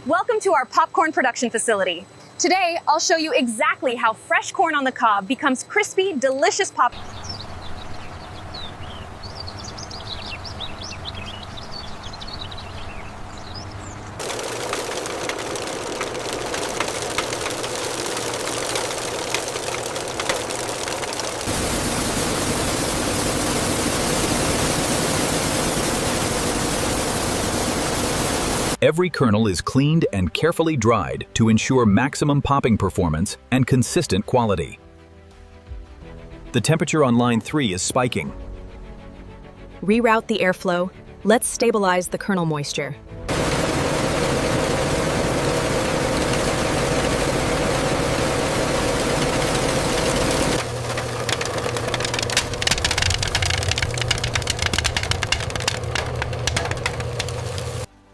Welcome to our popcorn production facility. Today, I'll show you exactly how fresh corn on the cob becomes crispy, delicious popcorn. Every kernel is cleaned and carefully dried to ensure maximum popping performance and consistent quality. The temperature on line 3 is spiking. Reroute the airflow. Let's stabilize the kernel moisture.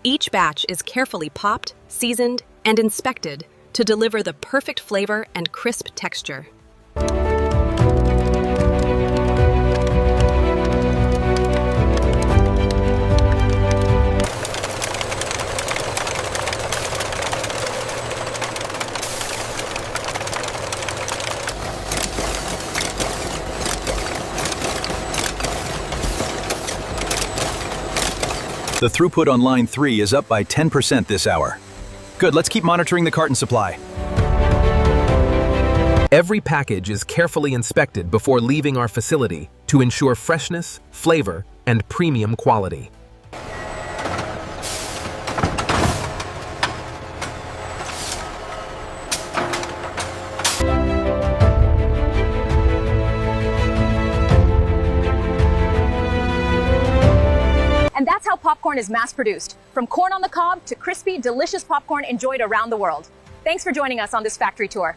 Each batch is carefully popped, seasoned, and inspected to deliver the perfect flavor and crisp texture. The throughput on line 3 is up by 10% this hour. Good, let's keep monitoring the carton supply. Every package is carefully inspected before leaving our facility to ensure freshness, flavor, and premium quality. And that's how popcorn is mass-produced, from corn on the cob to crispy, delicious popcorn enjoyed around the world. Thanks for joining us on this factory tour.